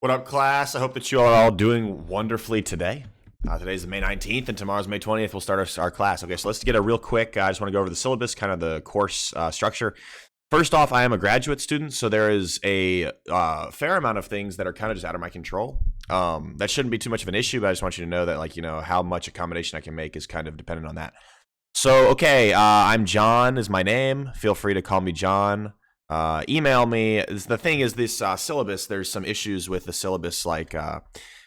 What up, class? I hope that you are all doing wonderfully today. Today's May 19th, and tomorrow's May 20th. We'll start our class. Okay, so let's get a real quick. I just want to go over the syllabus, kind of the course structure. First off, I am a graduate student, so there is a fair amount of things that are kind of just out of my control. That shouldn't be too much of an issue, but I just want you to know that, like, how much accommodation I can make is kind of dependent on that. So, okay, I'm John is my name. Feel free to call me John. Email me. The thing is, this syllabus, there's some issues with the syllabus, like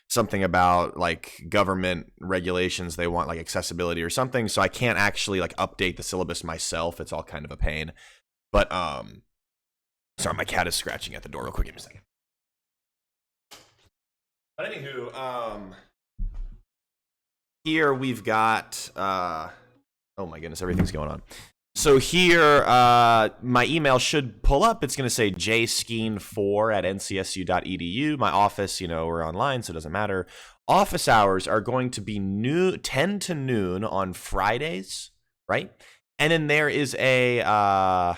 something about like government regulations. They want like accessibility or something. So I can't actually like update the syllabus myself. It's all kind of a pain. But sorry, my cat is scratching at the door real quick. Give me a second. But anywho, here we've got oh my goodness, everything's going on. So here, my email should pull up. It's going to say jskeen4@ncsu.edu. My office, we're online, so it doesn't matter. Office hours are going to be 10 to noon on Fridays, right? And then there is there's a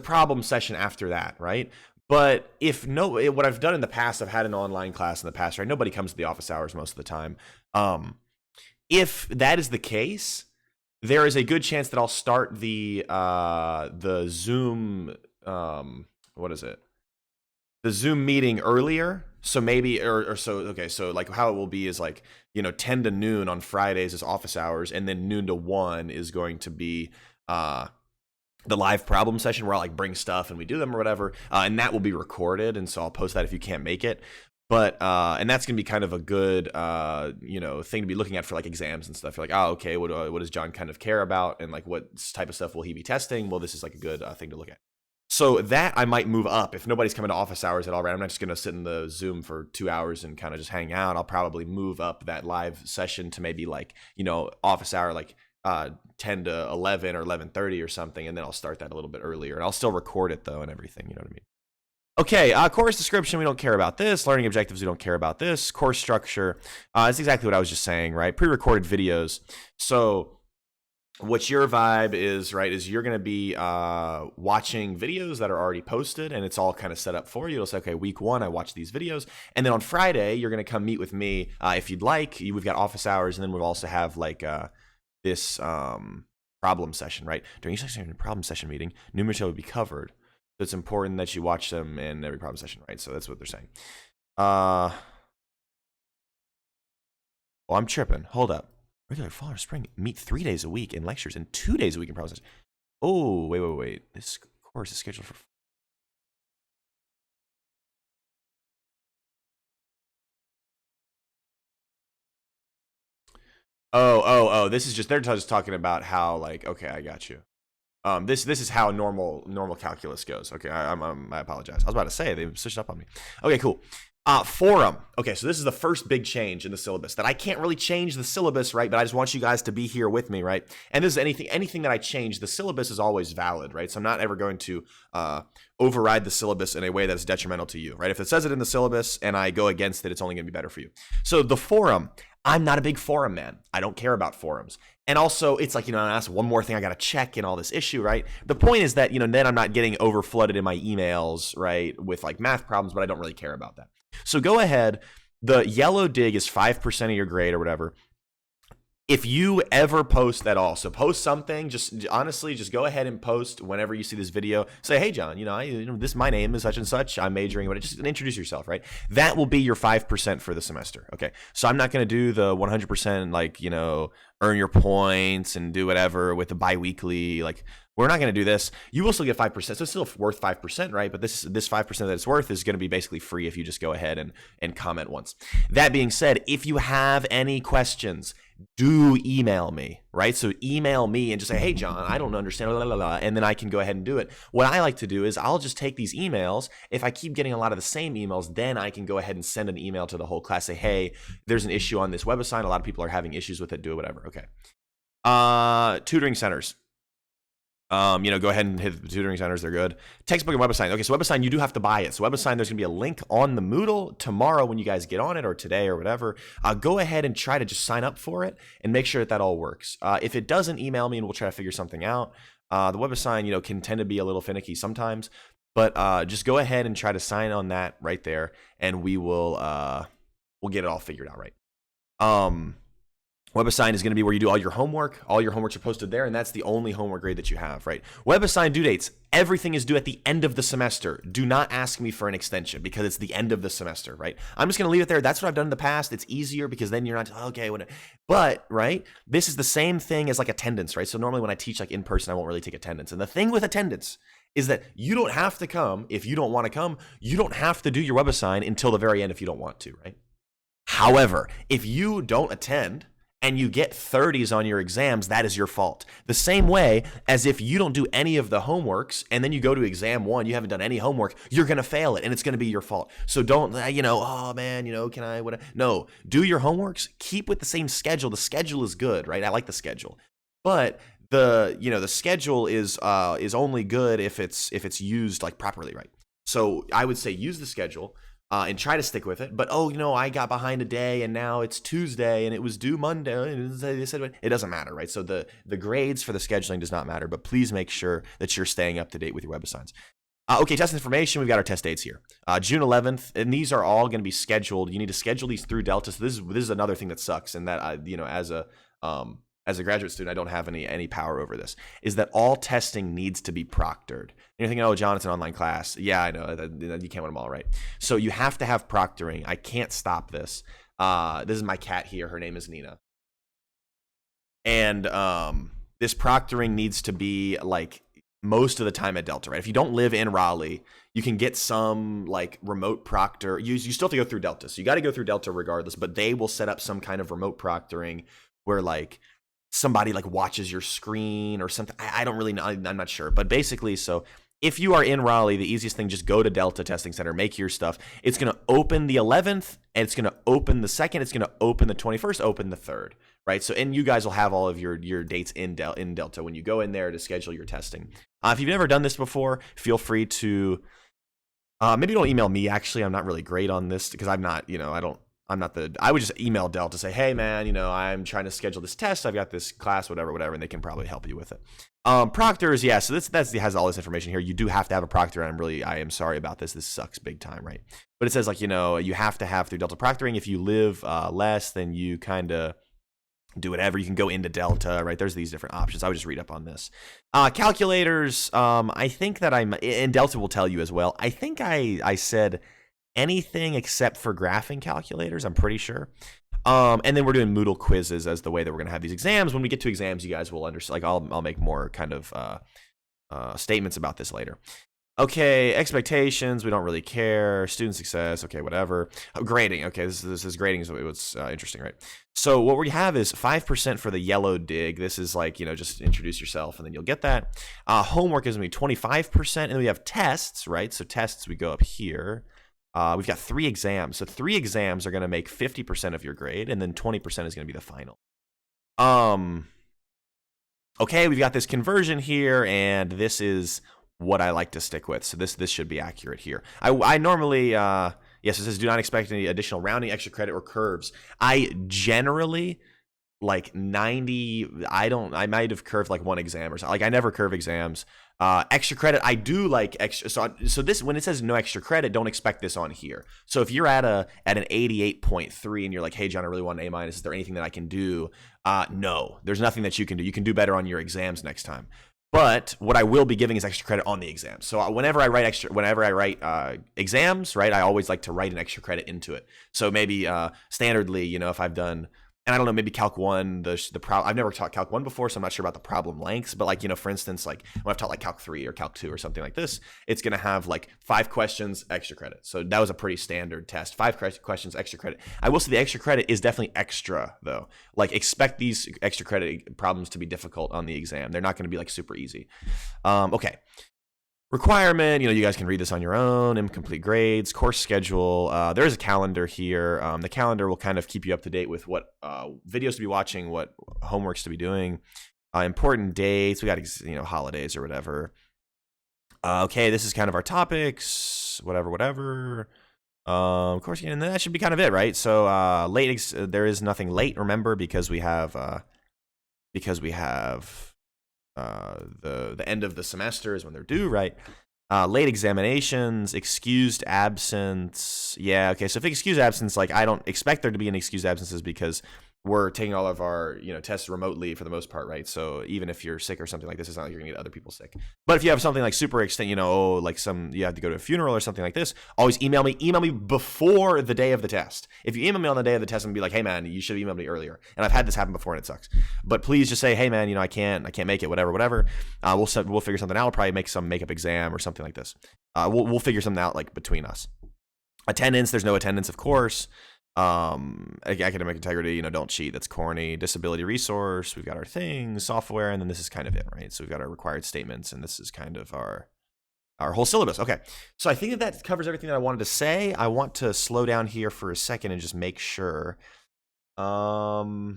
problem session after that, right? But what I've done in the past, I've had an online class in the past, right? Nobody comes to the office hours most of the time. If that is the case, there is a good chance that I'll start the Zoom the Zoom meeting earlier. So maybe so like how it will be is like 10 to noon on Fridays is office hours, and then noon to 1 is going to be the live problem session where I'll like bring stuff and we do them or whatever, and that will be recorded, and so I'll post that if you can't make it. But and that's gonna be kind of a good thing to be looking at for like exams and stuff. You're like, oh, okay, what does John kind of care about, and like what type of stuff will he be testing? Well, this is like a good thing to look at. So that I might move up if nobody's coming to office hours at all. Right, I'm not just gonna sit in the Zoom for 2 hours and kind of just hang out. I'll probably move up that live session to maybe like office hour like 10 to 11 or 11:30 or something, and then I'll start that a little bit earlier, and I'll still record it though and everything. You know what I mean? Okay, course description, we don't care about this. Learning objectives, we don't care about this. Course structure, it's exactly what I was just saying, right? Pre-recorded videos. So what your vibe is, right, is you're going to be watching videos that are already posted, and it's all kind of set up for you. It'll say, okay, week 1, I watch these videos. And then on Friday, you're going to come meet with me if you'd like. We've got office hours, and then we'll also have like this problem session, right? During each problem session meeting, new material will be covered. So it's important that you watch them in every problem session, right? So that's what they're saying. Oh, I'm tripping. Hold up. Regular fall or spring. Meet 3 days a week in lectures and 2 days a week in problem session. Oh, wait. This course is scheduled for... Oh. This is just... They're just talking about how, like... Okay, I got you. This is how normal calculus goes. Okay, I apologize. I was about to say they switched up on me. Okay, cool. Forum. Okay, so this is the first big change in the syllabus that I can't really change the syllabus, right? But I just want you guys to be here with me, right? And this is anything that I change, the syllabus is always valid, right? So I'm not ever going to override the syllabus in a way that's detrimental to you, right? If it says it in the syllabus and I go against it, it's only going to be better for you. So the forum. I'm not a big forum man. I don't care about forums. And also, it's like, that's one more thing I got to check in all this issue, right? The point is that, then I'm not getting over flooded in my emails, right, with like math problems, but I don't really care about that. So go ahead. The yellow dig is 5% of your grade or whatever. If you ever post at all, so post something, just honestly, just go ahead and post whenever you see this video. Say, hey, John, my name is such and such. I'm majoring, but just introduce yourself, right? That will be your 5% for the semester. Okay. So I'm not going to do the 100%, like, earn your points and do whatever with the biweekly. Like, we're not going to do this. You will still get 5%. So it's still worth 5%, right? But this 5% that it's worth is going to be basically free if you just go ahead and comment once. That being said, if you have any questions, do email me, right? So email me and just say, hey, John, I don't understand, blah, blah, blah, and then I can go ahead and do it. What I like to do is I'll just take these emails. If I keep getting a lot of the same emails, then I can go ahead and send an email to the whole class, say, hey, there's an issue on this website. A lot of people are having issues with it. Do it, whatever. Okay. Tutoring centers. Go ahead and hit the tutoring centers. They're good. Textbook and WebAssign. Okay, so WebAssign, you do have to buy it. So WebAssign, there's going to be a link on the Moodle tomorrow when you guys get on it, or today or whatever. Go ahead and try to just sign up for it and make sure that all works. If it doesn't, email me and we'll try to figure something out. The WebAssign, can tend to be a little finicky sometimes. But just go ahead and try to sign on that right there, and we'll get it all figured out, right? WebAssign is going to be where you do all your homework. All your homeworks are posted there, and that's the only homework grade that you have, right? WebAssign due dates. Everything is due at the end of the semester. Do not ask me for an extension because it's the end of the semester, right? I'm just going to leave it there. That's what I've done in the past. It's easier because then you're not, okay, but, right, this is the same thing as like attendance, right? So normally when I teach like in person, I won't really take attendance. And the thing with attendance is that you don't have to come if you don't want to come. You don't have to do your WebAssign until the very end if you don't want to, right? However, if you don't attend and you get 30s on your exams, that is your fault. The same way as if you don't do any of the homeworks and then you go to exam 1, you haven't done any homework, you're going to fail it and it's going to be your fault. So don't, oh man, can I, what? No, do your homeworks, keep with the same schedule. The schedule is good, right? I like the schedule. But the schedule is only good if it's used like properly, right? So I would say use the schedule. And try to stick with it. But, I got behind a day and now it's Tuesday and it was due Monday. And they said it doesn't matter, right? So the grades for the scheduling does not matter, but please make sure that you're staying up to date with your WebAssigns. Okay, test information. We've got our test dates here. June 11th, and these are all going to be scheduled. You need to schedule these through Delta. So this is another thing that sucks, and that as a graduate student, I don't have any power over this, is that all testing needs to be proctored. And you're thinking, John, it's an online class. Yeah, I know. You can't win them all, right? So you have to have proctoring. I can't stop this. This is my cat here. Her name is Nina. And this proctoring needs to be like most of the time at Delta, right? If you don't live in Raleigh, you can get some like remote proctor. You still have to go through Delta. So you got to go through Delta regardless, but they will set up some kind of remote proctoring where like somebody like watches your screen or something. I don't really know. I'm not sure. But basically, so if you are in Raleigh, the easiest thing, just go to Delta Testing Center, make your stuff. It's going to open the 11th, and it's going to open the 2nd. It's going to open the 21st, open the 3rd, right? So, and you guys will have all of your dates in Delta when you go in there to schedule your testing. If you've never done this before, feel free to, maybe don't email me. Actually, I'm not really great on this because I'm not, I would just email Delta, say, hey man, I'm trying to schedule this test. I've got this class, whatever, and they can probably help you with it. Proctors, yeah, so that's has all this information here. You do have to have a proctor, and I am sorry about this. This sucks big time, right? But it says like, you have to have through Delta proctoring. If you live less, then you kind of do whatever. You can go into Delta, right? There's these different options. I would just read up on this. Calculators, I think that and Delta will tell you as well. I think I said anything except for graphing calculators, I'm pretty sure. And then we're doing Moodle quizzes as the way that we're going to have these exams. When we get to exams, you guys will understand. Like I'll make more kind of statements about this later. Okay, expectations. We don't really care. Student success. Okay, whatever. Grading. Okay, this is grading is what's interesting, right? So what we have is 5% for the yellow dig. This is like, just introduce yourself and then you'll get that. Homework is going to be 25%. And then we have tests, right? So tests, we go up here. We've got 3 exams. So 3 exams are going to make 50% of your grade, and then 20% is going to be the final. Okay, we've got this conversion here, and this is what I like to stick with. So this should be accurate here. I normally, yes, it says do not expect any additional rounding, extra credit, or curves. I generally like 90. I might have curved like 1 exam or something. Like I never curve exams. Extra credit, I do like extra. So this, when it says no extra credit, don't expect this on here. So if you're at an 88.3 and you're like, hey John, I really want an A-. Is there anything that I can do? No, there's nothing that you can do. You can do better on your exams next time. But what I will be giving is extra credit on the exam. So whenever I write exams, right, I always like to write an extra credit into it. So maybe standardly, if I've done, and I don't know, maybe Calc 1, I've never taught Calc 1 before, so I'm not sure about the problem lengths, but like, for instance, like when I've taught like Calc 3 or Calc 2 or something like this, it's going to have like 5 questions, extra credit. So that was a pretty standard test, 5 questions, extra credit. I will say the extra credit is definitely extra though. Like expect these extra credit problems to be difficult on the exam. They're not going to be like super easy. Okay. Requirement, you guys can read this on your own. Incomplete grades, course schedule. There's a calendar here. The calendar will kind of keep you up to date with what videos to be watching, what homeworks to be doing, important dates. We got holidays or whatever. Okay, this is kind of our topics. Whatever. Of course, and that should be kind of it, right? So late. There is nothing late. Remember, because we have the end of the semester is when they're due, right? Late examinations, excused absence. Yeah, okay. So if excused absence, like I don't expect there to be any excused absences because we're taking all of our tests remotely for the most part, right? So even if you're sick or something like this, it's not like you're gonna get other people sick. But if you have something like super extent, like you have to go to a funeral or something like this, always email me. Email me before the day of the test. If you email me on the day of the test and be like, hey man, you should have emailed me earlier. And I've had this happen before and it sucks. But please just say, hey man, I can't make it, whatever. We'll figure something out. We'll probably make some makeup exam or something like this. We'll figure something out like between us. Attendance, there's no attendance, of course. Academic integrity, don't cheat, that's corny. Disability resource, we've got our things, software, and then this is kind of it, right? So we've got our required statements, and this is kind of our whole syllabus. Okay, so I think that covers everything that I wanted to say. I want to slow down here for a second and just make sure. Yeah,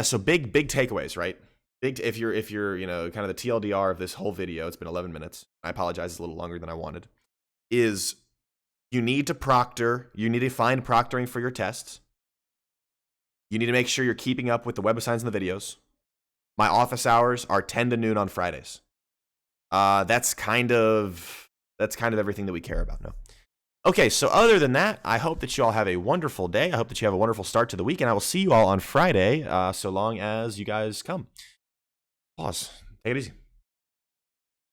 so big takeaways, right? If you're kind of the TLDR of this whole video, it's been 11 minutes. I apologize, it's a little longer than I wanted. Is you need to proctor. You need to find proctoring for your tests. You need to make sure you're keeping up with the web assigns and the videos. My office hours are 10 to noon on Fridays. That's kind of everything that we care about. No. Okay, so other than that, I hope that you all have a wonderful day. I hope that you have a wonderful start to the week, and I will see you all on Friday, so long as you guys come. Pause. Take it easy.